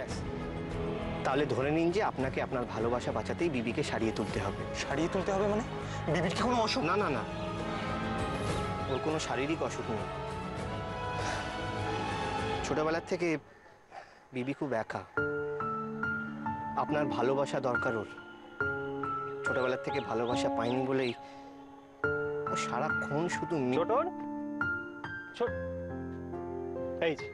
ব্যাস, তাহলে ধরে নিন যে আপনাকে আপনার ভালোবাসা বাঁচাতেই বিবিকে সারিয়ে তুলতে হবে। সারিয়ে তুলতে হবে মানে? বিবির কি কোনো অসুখ? না না না, ওর কোনো শারীরিক অসুখ নেই। ছোটবেলার থেকে বিবি খুব একা, আপনার ভালোবাসা দরকার ওর। ছোটবেলার থেকে ভালোবাসা পাইনি বলেই ও সারাক্ষণ শুধু ছোটন, এই যে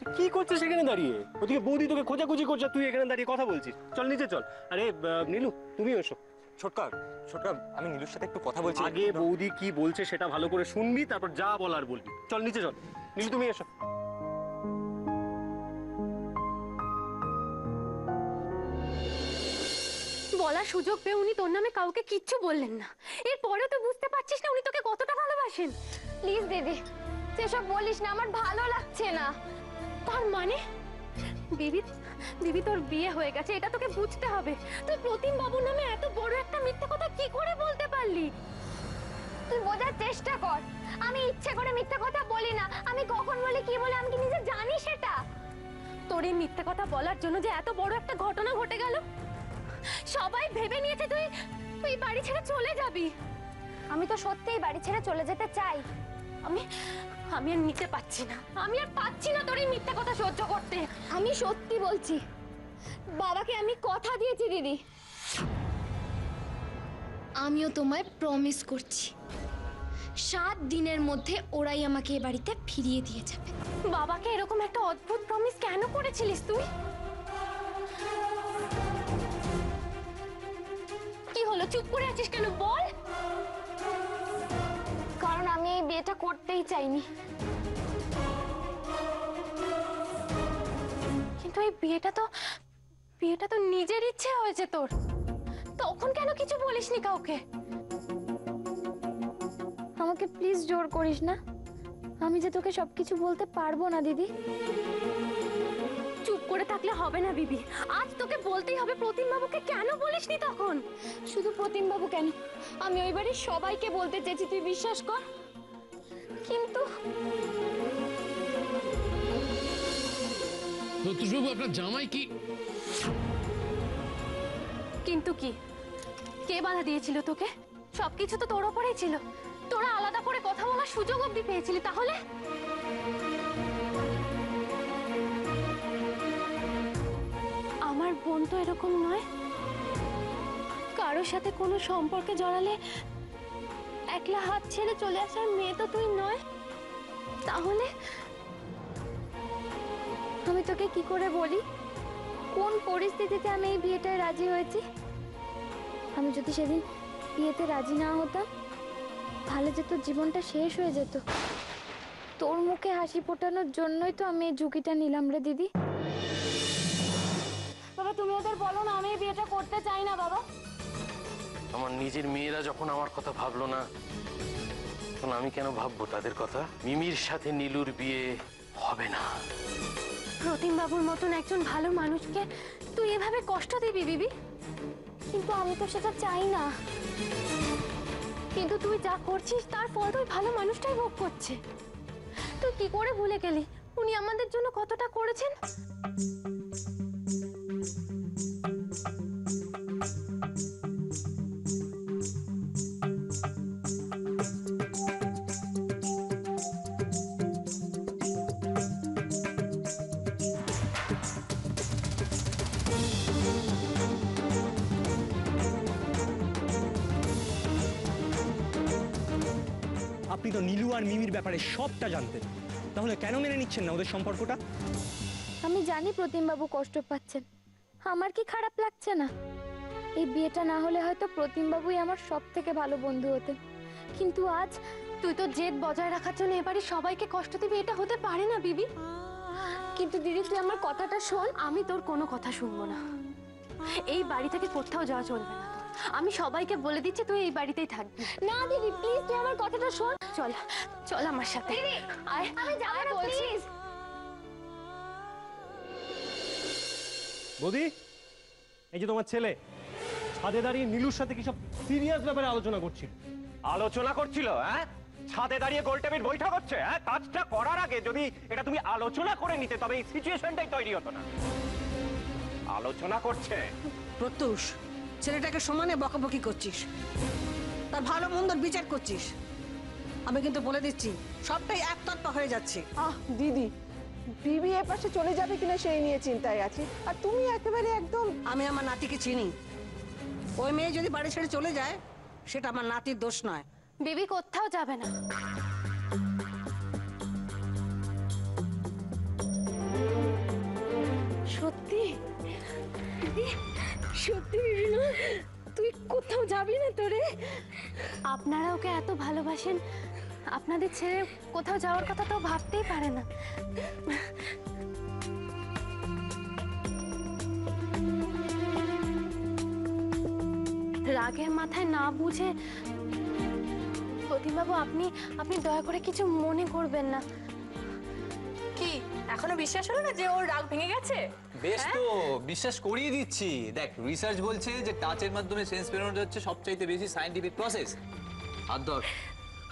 তুই কি করছিস সেখানে দাঁড়িয়ে? ওদিকে বৌদি তোকে খোঁজাখুঁজি করছে, তুই এখানে দাঁড়িয়ে কথা বলছিস। চল নিচে চল। আরে নীলু, তুমি এসো। ছোটকা, ছোটকা, আমি নীলুর সাথে একটু কথা বলছি। আগে বৌদি কি বলছে সেটা ভালো করে শুনবি, তারপর যা বলার বলবি। চল নিচে চল। নীলু, তুমি এসো। বলার সুযোগ পেয়ে উনি তোর নামে কাউকে কিচ্ছু বললেন না। এরপরেও তো বুঝতে পারছিস না উনি তোকে কতটা ভালোবাসেন। প্লিজ দিদি, সেসব বলিস না, আমার ভালো লাগছে না। তার মানে বিবি বিবি তোর বিয়ে হয়ে গেছে, এটা তোকে বুঝতে হবে। তুই প্রতিম বাবুর নামে এত বড় একটা মিথ্যে কথা কি করে বলতে পারলি? তুই বোঝার চেষ্টা কর, আমি ইচ্ছে করে মিথ্যে কথা বলি না। আমি কখন বলি কি বলে আমি কি নিজে জানি সেটা? তোর এই মিথ্যে কথা বলার জন্য যে এত বড় একটা ঘটনা ঘটে গেল, সবাই ভেবে নিয়েছে তুই তুই বাড়ি ছেড়ে চলে যাবি। আমি তো সত্যিই বাড়ি ছেড়ে চলে যেতে চাই। আমি আমি আর নিতে পারছি না, আমি আর পাচ্ছি না তোর এই মিথ্যে কথা সহ্য করতে। আমি সত্যি বলছি, বাবাকে আমি কথা দিয়েছি দিদি। আমিও তোমায় প্রমিস করছি, 7 দিনের মধ্যে ওরাই আমাকে এ বাড়িতে ফিরিয়ে দিয়ে যাবে। বাবাকে এরকম একটা অদ্ভুত প্রমিস কেন করেছিলিস তুই? কি হলো, চুপ করে আছিস কেন, বল। কারণ আমি এই বিয়েটা করতেই চাইনি। কিন্তু এই বিয়েটা তো নিজের ইচ্ছে হয়েছে তোর, তখন কেন কিছু বলিসনি কাউকে? আমাকে প্লিজ জোর করিস না, আমি যে তোকে সবকিছু বলতে পারবো না দিদি। চুপ করে থাকলে হবে না বিবি, আজ তোকে বলতেই হবে। প্রতিম বাবুকে কেন বলিসনি তখন? শুধু প্রতিম বাবু কেন, আমি ওই বাড়ির সবাইকে বলতে চেয়েছি, তুই বিশ্বাস কর। কিন্তু প্রত্যুষবাবু, আপনার জামাই কি? কিন্তু কি, কে বাধা দিয়েছিল তোকে? সবকিছু তো তোর ওপরেই ছিল, তোরা আলাদা করে কথা বলার সুযোগ অব্দি পেয়েছিলি। তাহলে আমার বোন তো এরকম নয়, কারোর সাথে কোনো সম্পর্কে জড়ালে একলা হাত ছেড়ে চলে আসার মেয়ে তো তুই নয়। তাহলে আমি তোকে কি করে বলি কোন পরিস্থিতিতে আমি এই বিয়েটায় রাজি হয়েছি? আমি যদি সেদিন বিয়েতে রাজি না হতাম, তাহলে যে তোর জীবনটা শেষ হয়ে যেত। তোর মুখে হাসি ফোটানোর জন্যই তো আমি এই ঝুঁকিটা নিলাম রে দিদি। বাবা, তুমি ওদের বলো না আমি এই বিয়েটা করতে চাই না। বাবা, আমার নিজের মেয়েরা যখন আমার কথা ভাবলো না, তখন আমি কেন ভাববো তাদের কথা? মিমির সাথে নীলুর বিয়ে হবে না। প্রতিম বাবুর মতন একজন ভালো মানুষকে তুই এভাবে কষ্ট দিবি বিবি? কিন্তু আমি তো সেটা চাই না। কিন্তু তুই যা করছিস তার ফল তুই ভালো মানুষটাই ভোগ করছে। তুই কি করে ভুলে গেলি উনি আমাদের জন্য কতটা করেছেন? আপনি তো নীলু আর মিমির ব্যাপারে সবটা জানতেন, তাহলে কেন মেনে নিচ্ছেন না ওদের সম্পর্কটা? আমি জানি প্রতিমবাবু কষ্ট পাচ্ছেন, আমার কি খারাপ লাগছে না? এই বিয়েটা না হলে হয়তো প্রতিমবাবুই আমার সব থেকে ভালো বন্ধু হতেন, কিন্তু আজ তুই তো জেদ বজায় রাখার জন্য এবারে সবাইকে কষ্ট দিবি, এটা হতে পারে না বিবি। কিন্তু দিদি তুই আমার কথাটা শোন। আমি তোর কোনো কথা শুনবো না, এই বাড়ি থেকে কোথাও যাওয়া চলবে না। আমি সবাইকে বলে দিচ্ছি তুই এই বাড়িতেই থাকবি। না দিদি প্লিজ তুই আমার কথাটা শোন। চল চল আমার সাথে। আয়, আমি যাবো না প্লিজ। বৌদি, এই যে তোমার ছেলে ছাদে দাঁড়িয়ে নীলুর সাথে কি সব সিরিয়াস ব্যাপারে আলোচনা করছিল। আলোচনা করছিল? হ্যাঁ, ছাদে দাঁড়িয়ে গোল টেবিল বৈঠক হচ্ছে। হ্যাঁ, কাজটা করার আগে যদি এটা তুমি আলোচনা করে নিতে তবে এই সিচুয়েশনটাই তৈরি হতো না। আলোচনা করছে। প্রত্যুষ, ছেলেটাকে সমানে বকাবকি করছিস, তার ভালো মন্দর বিচার করছিস। আমি কিন্তু বলে দিচ্ছি, সবটাই একতরফা হয়ে যাচ্ছে। আহ দিদি, বিবি এ পাশে চলে যাবে কিনা সেই নিয়ে চিন্তায় আছি, আর তুমি একেবারে একদম। আমি আমার নাতিকে চিনি, ওই মেয়ে যদি বাড়ি ছেড়ে চলে যায় সেটা আমার নাতির দোষ নয়। বিবি কোথাও যাবে না। সত্যি দিদি, সত্যি বিবি না, তুই কোথাও যাবি না তোরে? আপনারা ওকে এত ভালোবাসেন, আপনাদের ছেড়ে কোথাও যাওয়ার কথা তো ভাবতেই পারে না। রাগের মাথায় না বুঝে, প্রতিমবাবু আপনি আপনি দয়া করে কিছু মনে করবেন না। কি এখনো বিশ্বাস হলো না যে ওর রাগ ভেঙে গেছে? বেশ তো, বিশ্বাস করিয়ে দিচ্ছি। দেখ, রিসার্চ বলছে যে টাচের মাধ্যমে সেন্স পেরোনোটা হচ্ছে সবচাইতে বেশি সায়েন্টিফিক প্রসেস। হাত ধর,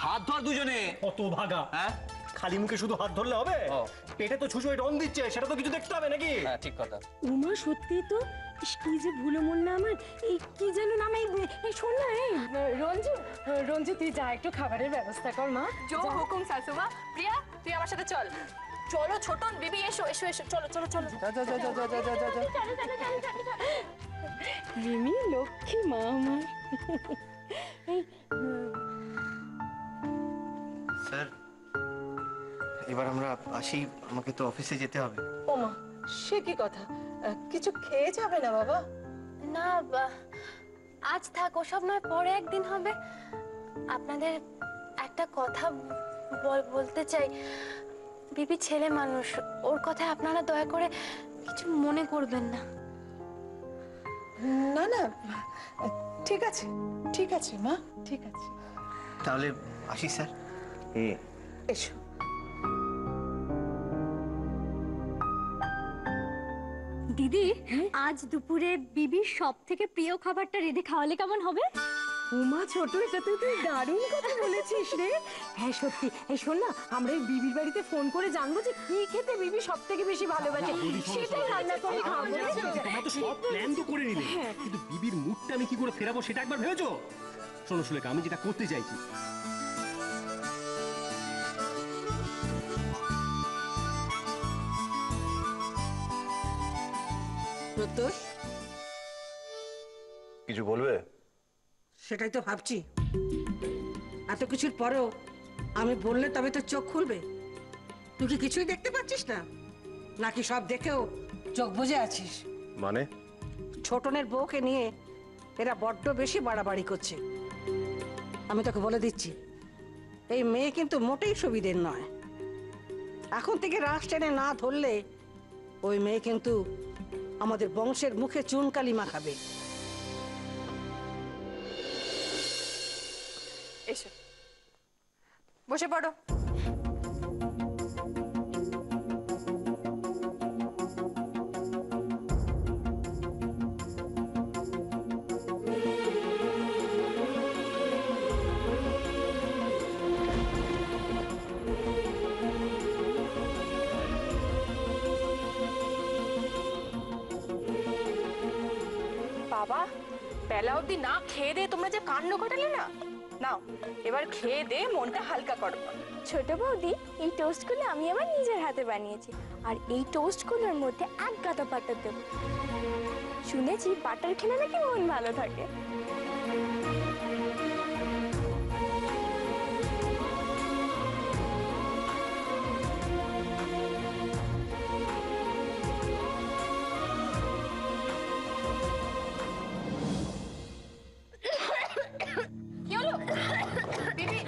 হাত ধর দুজনে। কত ভাগা! হ্যাঁ, খালি মুখে শুধু হাত ধরলে হবে? পেটে তো ছুঁচো রং দিচ্ছে, সেটা তো কিছু দেখতে হবে নাকি? হ্যাঁ, ঠিক কথা। উমা সত্যি তো, ইস, কি যে ভুলো মন না আমার। এই কি যেন নাম, এই শোন না, এই রঞ্জু, রঞ্জু তুই যা একটু খাবারের ব্যবস্থা কর মা। জো হুকুম শাশুমা। প্রিয়া, তুই আমার সাথে চল। চলো ছোটন, বিবি এসো এসো এসো, চলো চলো চলো। রিমি লক্ষ্মী মা আমার। স্যার, এবার আমরা আসি, আমাকে তো অফিসে যেতে হবে। ওমা, সে কি কথা? কিছু খেয়ে যাবে না বাবা? না, আজ থাক, ওসব নয়, পরে একদিন হবে। আপনাদের একটা কথা বলতে চাই। বিবি ছেলে মানুষ, ওর কথায় আপনারা দয়া করে কিছু মনে করবেন না। না না, ঠিক আছে, ঠিক আছে মা, ঠিক আছে। তাহলে আসি স্যার। এসো। দিদি, আজ দুপুরে বিবির সব থেকে প্রিয় খাবারটা রেঁধে খাওয়ালে কেমন হবে? উমা ছোট, এটা তুই দারুণ কথা বলেছিস রে। হ্যাঁ সত্যি, এই শোন না, আমরা এই বিবির বাড়িতে ফোন করে জানবো যে কি খেতে বিবি সব থেকে বেশি ভালোবাসে, সেটাই রান্না করে খাওয়াবো। তোমরা তো সব প্ল্যান তো করে নিলে, কিন্তু বিবির মুডটা আমি কি করে ফেরাবো সেটা একবার ভেবেছো? শোনো সুলেখা, আমি যেটা করতে চাইছি, প্রত্যুষ, কিছু বলবে? সেটাই তো ভাবছি। এত কিছুর পরেও আমি বললে তবে তো চোখ খুলবে। তুই কি কিছুই দেখতে পাচ্ছিস না, নাকি সব দেখেও চোখ বুজে আছিস? মানে? ছোটনের বউকে নিয়ে এরা বড্ড বেশি বাড়াবাড়ি করছে। আমি তোকে বলে দিচ্ছি, এই মেয়ে কিন্তু মোটেই সুবিধের নয়। এখন থেকে রাশ টেনে না ধরলে ওই মেয়ে কিন্তু আমাদের বংশের মুখে চুনকালি মাখাবে। এসো, বসে পড়ো। বাবা, বেলা অবধি না খেয়ে দিয়ে তোমরা যে কাণ্ড ঘটালে না, নাও এবার খেয়ে দে মনটা হালকা করো। ছোট বৌদি, এই টোস্টগুলো আমি আমার নিজের হাতে বানিয়েছি, আর এই টোস্টগুলোর মধ্যে এক গাদা বাটার দেবো। শুনেছি বাটার খেলে নাকি মন ভালো থাকে। কি হলো বিবি?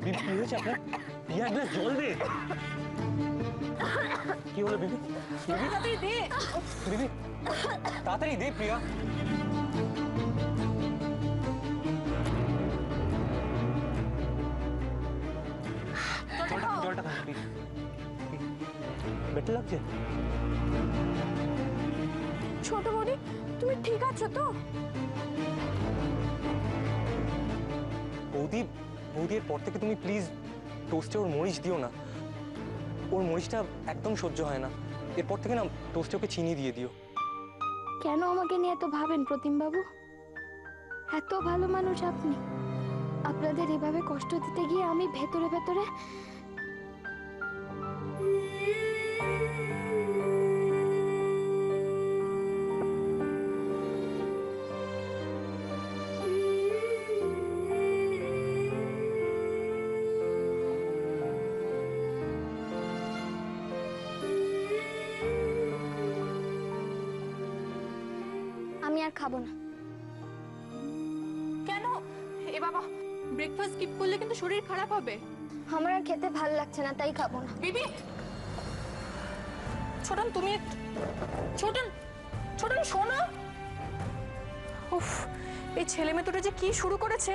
বিবি কি হয়েছে আপনার? প্রিয়া, এক গ্লাস জল দে। কি হলো বিবি? তাড়াতাড়ি দে। বিবি তাড়াতাড়ি দে প্রিয়া। জলটা খা প্লিজ। বেটার লাগছে? ছোট বৌদি, তুমি ঠিক আছো তো? বৌদি বৌদির পর থেকে তুমি প্লিজ টোস্টে ওর মরিচ দিও না। ওর মরিচটা একদম সহ্য হয় না। এরপর থেকে না টোস্টে ওকে চিনি দিয়ে দিও। কেন আমাকে নিয়ে এত ভাবেন প্রতিমবাবু? এত ভালো মানুষ আপনি, আপনাদের এভাবে কষ্ট দিতে গিয়ে আমি ভেতরে ভেতরে আমি আর খাবো না। কেন? এ বাবা, ব্রেকফাস্ট স্কিপ করলে কিন্তু শরীর খারাপ হবে। আমার আর খেতে ভালো লাগছে না, তাই খাবো না। বিবি, ছোটন তুমি ছোটন ছোটন শোনো। উফ, এই ছেলে মেয়ে দুটো যে কি শুরু করেছে।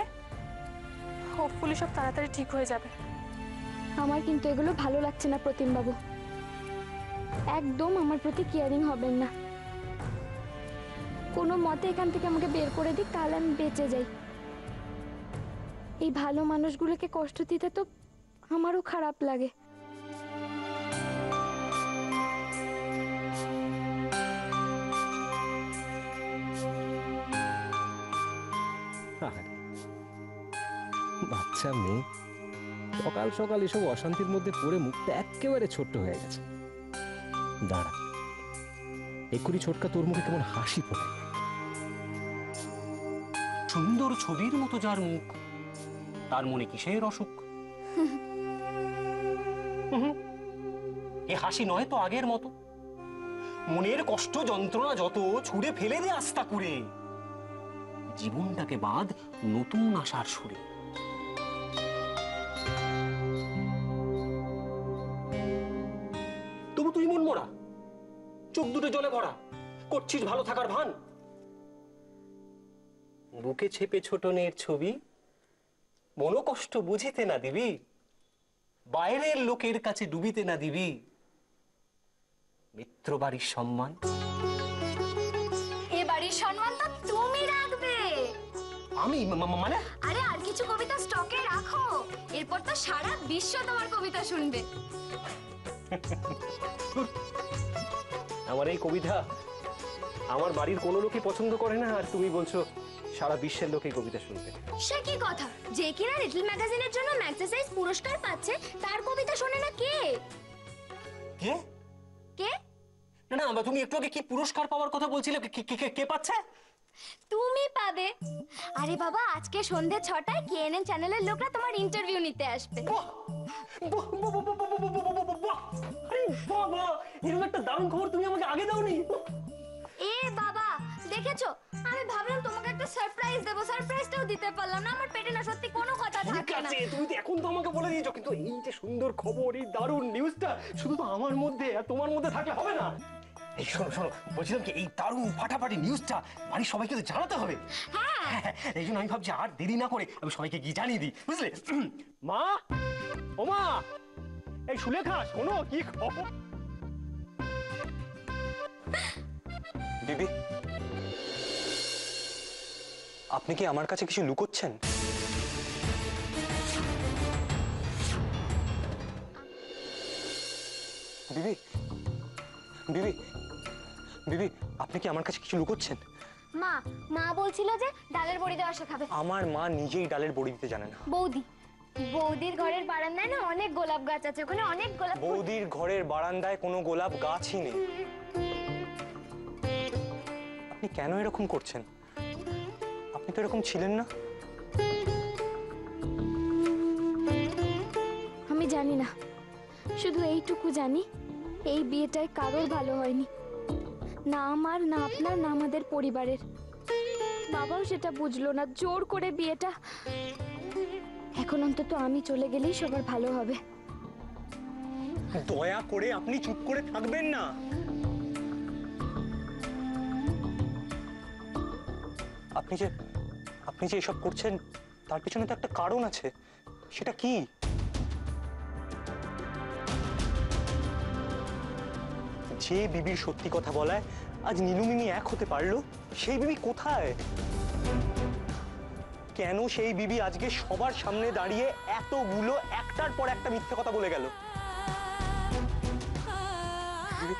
হোপফুলি সব তাড়াতাড়ি ঠিক হয়ে যাবে। আমার কিন্তু এগুলো ভালো লাগছে না প্রতিমবাবু, একদম আমার প্রতি কেয়ারিং হবেন না। কোনো মতে এখান থেকে আমাকে বের করে দিক, তাহলে আমি বেঁচে যাই। এই ভালো মানুষগুলোকে কষ্ট দিতে তো আমারও খারাপ লাগে। বাচ্চা মেয়ে সকাল সকাল এসব অশান্তির মধ্যে পড়ে মুখটা একেবারে ছোট্ট হয়ে গেছে। দাঁড়া, এক্ষুনি ছোটকা তোর মুখে কেমন হাসি ফোটে। সুন্দর ছবির মতো যার মুখ, তার মনে কিসের অসুখ? এ হাসি নয় তো আগের মতো। মনের কষ্ট যন্ত্রণা যত ছুঁড়ে ফেলে দে আস্তা করে, জীবনটাকে বাঁধ নতুন আশার সুরে। তবু তুই মন মরা, চোখ দুটো জলে ভরা, করছিস ভালো থাকার ভান। বুকে ছেপে ছোটনের ছবি, মনো কষ্ট বুঝিতে না দিবি, বাইরের লোকের কাছে ডুবিতে না দিবি, মিত্র বাড়ির সম্মান। এ বাড়ির সম্মান তো তুমি রাখবে। আমি মানে? আরে আর কিছু কবিতা স্টকে রাখো, এরপর তো সারা বিশ্ব তোমার কবিতা শুনবে। আমার এই কবিতা আমার বাড়ির কোনো লোকই পছন্দ করে না, আর তুমি বলছো সারা বিশ্বের লোক এই কবিতা শুনবে। সে কি কথা? যে কিনা লিটল ম্যাগাজিনের জন্য ম্যাগসেসাইজ পুরস্কার পাচ্ছে, তার কবিতা শোনে না কে? কে কে? না না, তুমি একটু আগে কি পুরস্কার পাওয়ার কথা বলছিলে, কে পাচ্ছে? তুমি পাবে। আরে বাবা, আজকে সন্ধ্যে 6টায় কেএনএন চ্যানেলের লোকরা তোমার ইন্টারভিউ নিতে আসবে। এরকম একটা দারুণ খবর তুমি আমাকে আগে দাওনি। এ বাবা, দেখেছো, আমি ভাবলাম তোমাকে একটা সারপ্রাইজ দেবো, সারপ্রাইজটাও দিতে পারলাম না। আমার পেটে না সত্যি কোনো কথা থাকে না। তুমি তো এখন তো আমাকে বলে দিয়েছো, কিন্তু এই যে সুন্দর খবর, এই দারুণ নিউজটা শুধু তো আমার মধ্যে আর তোমার মধ্যে থাকলে হবে না। এই শোনো শোনো, বলছিলাম কি, এই দারুণ ফাটাফাটি নিউজটা বাড়ির সবাইকে তো জানাতে হবে। হ্যাঁ, এই জন্য আমি ভাবছি আর দেরি না করে আমি সবাইকে গিয়ে জানিয়ে দিই, বুঝলে? মা, ও মা, এই সুলেখা শোনো কি খবর। দিদি, আপনি কি আমার কাছে কিছু লুকোচ্ছেন? দিদি, দিদি, দিদি, আপনি কি আমার কাছে কিছু লুকোচ্ছেন? মা মা বলছিল যে ডালের বড়ি দেওয়া শেখাবে। আমার মা নিজেই ডালের বড়ি দিতে জানে না। বৌদির ঘরের বারান্দায় না অনেক গোলাপ গাছ আছে, ওখানে অনেক গোলাপ। বৌদির ঘরের বারান্দায় কোনো গোলাপ গাছই নেই। আপনি কেন এরকম করছেন? আপনি তো এরকম ছিলেন না। আমি জানি না, শুধু এইটুকু জানি, এই বিয়েটায় কারোর ভালো হয়নি, না আমার, না আপনার, না আমাদের পরিবারের। বাবাও সেটা বুঝলো না, জোর করে বিয়েটা। এখন অন্তত আমি চলে গেলেই সবার ভালো হবে। দয়া করে আপনি চুপ করে থাকবেন না। আপনি যে এসব করছেন তার পিছনে তো একটা কারণ আছে। সেটা কি? যে বিবির সত্যি কথা বলায় আজ নীলুমিমি এক হতে পারলো, সেই বিবি কোথায়? কেন সেই বিবি আজকে সবার সামনে দাঁড়িয়ে এতগুলো একটার পর একটা মিথ্যে কথা বলে গেল? বিবি,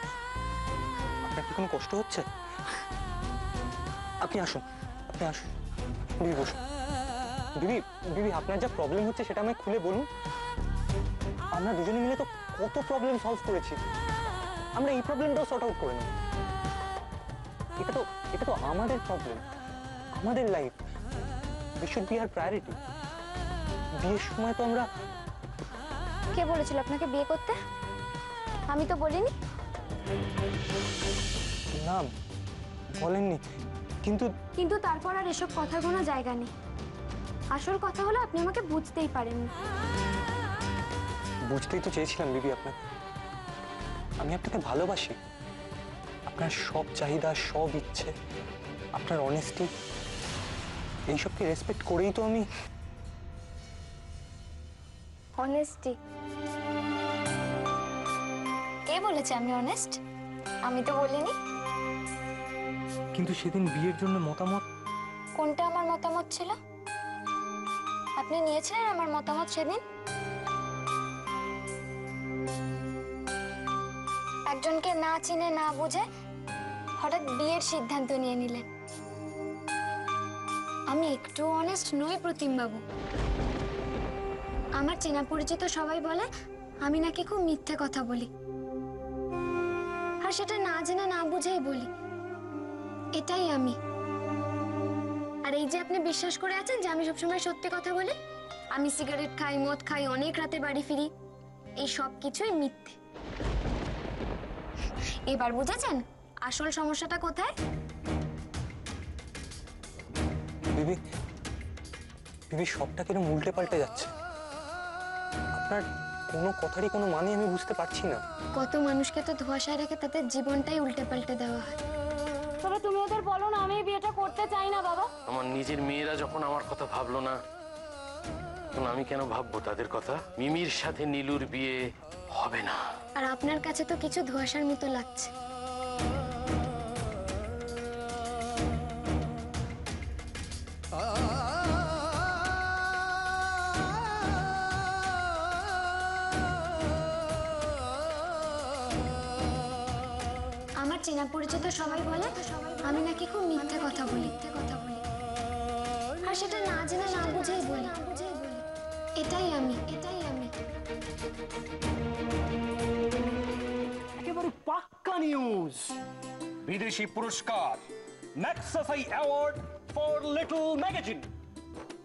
আপনার কি কোনো কষ্ট হচ্ছে? আপনি আসুন, আপনি আসুন। বিবি বসুন। বিবি, বিবি আপনার যা প্রবলেম হচ্ছে সেটা আমায় খুলে বলুন। আমরা দুজনে মিলে তো কত প্রবলেম সলভ করেছি, আমরা এই প্রবলেমটাও সর্ট আউট করে নেব। এটা তো আমাদের প্রবলেম, আমাদের life. We should be our priority. বিয়ের সময় তো আমরা... কে বলেছিল আপনাকে বিয়ে করতে? আমি তো বলিনি। না, বলেননি, কিন্তু... কিন্তু তারপর আর এসব কথার কোনো জায়গা নেই। আসল কথা হলো আপনি আমাকে বুঝতেই পারেননি। বুঝতেই তো চেয়েছিলাম বিবি আপনাকে। আমি আপনাকে ভালোবাসি। আপনার সব চাহিদা, সব ইচ্ছে, আপনার অনেস্টি, এইসবকে রেসপেক্ট করেই তো আমি... অনেস্টি? কে বলেছে আমি অনেস্ট? আমি তো বলিনি। কিন্তু সেদিন বিয়ের জন্য মতামত... কোনটা আমার মতামত ছিল? আপনি নিয়েছিলেন আমার মতামত সেদিন? একজনকে না চিনে না বুঝে হঠাৎ বিয়ের সিদ্ধান্ত নিয়ে নিলেন। আমি একটু অনেস্ট নই প্রতিম বাবু। আমার চেনা পরিচিত সবাই বলে আমি নাকি খুব মিথ্যে কথা বলি, আর সেটা না জেনে না বুঝেই বলি। এটাই আমি। আর এই যে আপনি বিশ্বাস করে আছেন যে আমি সবসময় সত্যি কথা বলি, আমি সিগারেট খাই, মদ খাই, অনেক রাতে বাড়ি ফিরি, এই সব কিছুই মিথ্যে। এবার বুঝেছেন আসল সমস্যাটা কোথায়? বিবি, বিবি সবটা কিরকম উল্টে পাল্টে যাচ্ছে। আপনার কোনো কথারই কোনো মানে আমি বুঝতে পারছি না। কত মানুষকে তো ধোঁয়াশায় রেখে তাদের জীবনটাই উল্টে পাল্টে দেওয়া হয়। তবে তুমি ওদের বলো না আমি এই বিয়েটা করতে চাই না বাবা। আমার নিজের মেয়েরা যখন আমার কথা ভাবলো না, তখন আমি কেন ভাববো তাদের কথা? মিমির সাথে নীলুর বিয়ে হবে না। আর আপনার কাছে তো কিছু ধোঁয়াশার মতো লাগছে। আমার চেনা পরিচিত সবাই বলে আমি নাকি খুব মিথ্যে কথা বলি, আর সেটা না জেনে না বুঝেই বলি। এটাই আমি। একেবারে পাক্কা নিউজ। বিদেশি পুরস্কার Magsaysay award for little magazine.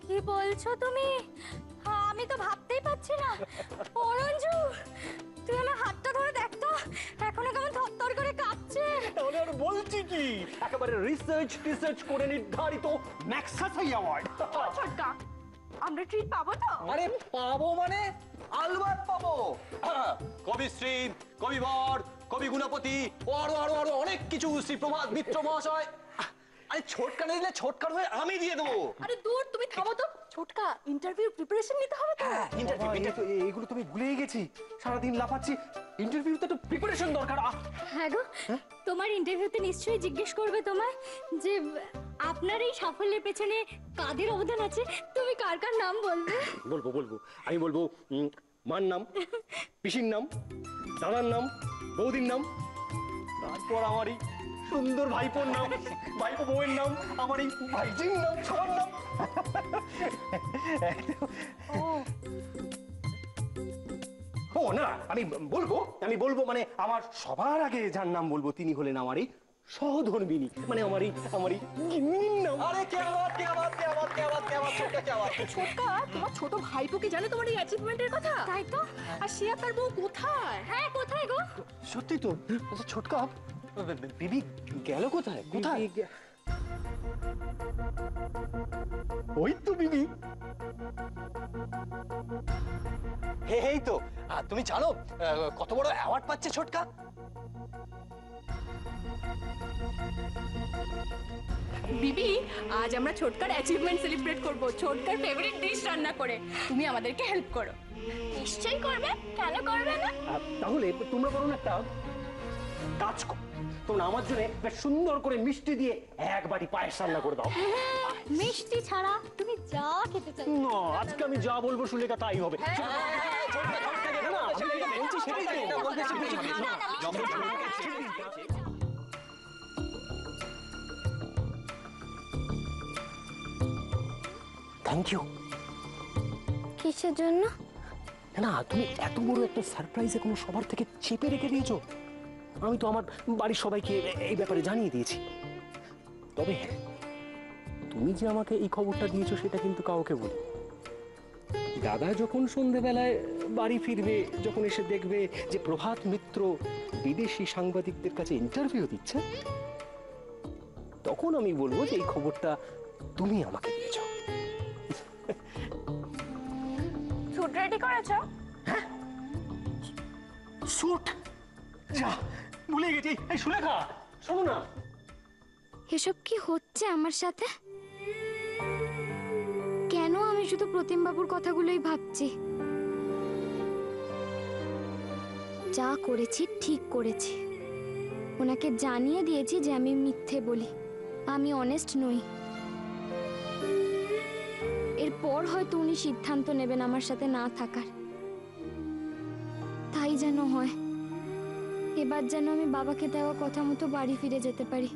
কি বলছো তুমি? আমি তো ভাবতেই পারছি না। অরঞ্জু, তুই আমার হাতটা ধরে দেখ তো, এখনো কেমন থরথর করে কাঁপছে। তাহলে আর বলছি কি, একেবারে রিসার্চ করে নির্ধারিত ম্যাগসেসে অ্যাওয়ার্ড। ছোটকা, আমরা ট্রিট পাবো তো? আরে পাবো মানে আলবাত পাবো। কবিশ্রী, কবিবর, কবি গুণপতি, আরো আরো আরো অনেক কিছু, শ্রীপ্রভাত মিত্র মহাশয়। আরে ছোটকা না দিলে ছোটকার হয়ে আমি দিয়ে দেবো। আরে দূর, তুমি থামো তো। ছোটকা, ইন্টারভিউ প্রিপারেশন নিতে হবে তো। এগুলো তুমি ভুলেই গেছি, সারাদিন লাফাচ্ছি। ইন্টারভিউতে তো প্রিপারেশন দরকার। হ্যাঁ গো, তোমার ইন্টারভিউতে নিশ্চয়ই জিজ্ঞেস করবে তোমায় যে আপনার এই সাফল্যের পেছনে কাদের অবদান আছে। তুমি কার কার নাম বলবে? বলবো আমি বলবো মার নাম, পিসির নাম, দাদার নাম, বৌদির নাম, তারপর আমার এই সুন্দর ভাইপোর নাম, ভাইপো বউয়ের নাম, আমার এই ভাইজির নাম, সবার নাম। ও না, আমি বলবো মানে আমার সবার আগে যার নাম বলবো তিনি হলেন আমার এই সহধর্মিনী, মানে আমার এই গিন্নির নাম। আরে কে আবার ছোটকা কে আবার? ছোটকা, তোমার ছোট ভাইপো কি জানে তোমার এই অ্যাচিভমেন্টের কথা? তাই তো। আর সে আর তার বউ কোথায়? হ্যাঁ, কোথায় গো? সত্যি তো। আচ্ছা ছোটকা, বিবি গেল কোথায়? ওই তো বিবি। এই তো। তুমি জানো কত বড় অ্যাওয়ার্ড পাচ্ছে ছোটকা? বিবি, আজ আমরা ছোটকার অ্যাচিভমেন্ট সেলিব্রেট করব ছোটকার ফেভারিট ডিশ রান্না করে। তুমি আমাদেরকে হেল্প করো। নিশ্চয়ই করবে, কেন করবে না? তাহলে তোমরা বরং একটা কাজ কর, তোমরা আমার জন্য বেশ সুন্দর করে মিষ্টি দিয়ে এক বাটি পায়েস রান্না করে দাও। মিষ্টি ছাড়া তুমি যা খেতে চাও। না, আজকে আমি যা বলবো সুলেখা তাই হবে। না, না, আমি যেটা বলছি সেটাই তো। Thank you. কিসের জন্য? না, তুমি এত বড় একটা সারপ্রাইজে কোনো সবার থেকে চেপে রেখে দিয়েছো। আমি তো আমার বাড়ির সবাইকে এই ব্যাপারে জানিয়ে দিয়েছি। তবে তুমি যে আমাকে এই খবরটা দিয়েছো সেটা কিন্তু কাউকে বলি। দাদা যখন সন্ধেবেলায় বাড়ি ফিরবে, যখন এসে দেখবে যে প্রভাত মিত্র বিদেশি সাংবাদিকদের কাছে ইন্টারভিউ দিচ্ছে, তখন আমি বলবো যে এই খবরটা তুমি আমাকে দিয়েছো। স্যুট রেডি করেছো? স্যুট? যা, ভুলে গেছি। এই সুলেখা, শোনো না। এসব কি হচ্ছে আমার সাথে? কেন আমি শুধু প্রতিমবাবুর কথাগুলোই ভাবছি? যা করেছি ঠিক করেছি। ওনাকে জানিয়ে দিয়েছি যে আমি মিথ্যে বলি, আমি অনেস্ট নই। এরপর হয়তো উনি সিদ্ধান্ত নেবেন আমার সাথে না থাকার। তাই যেন হয়। এবার যেন আমি বাবাকে দেওয়া কথা মতো বাড়ি ফিরে যেতে পারি।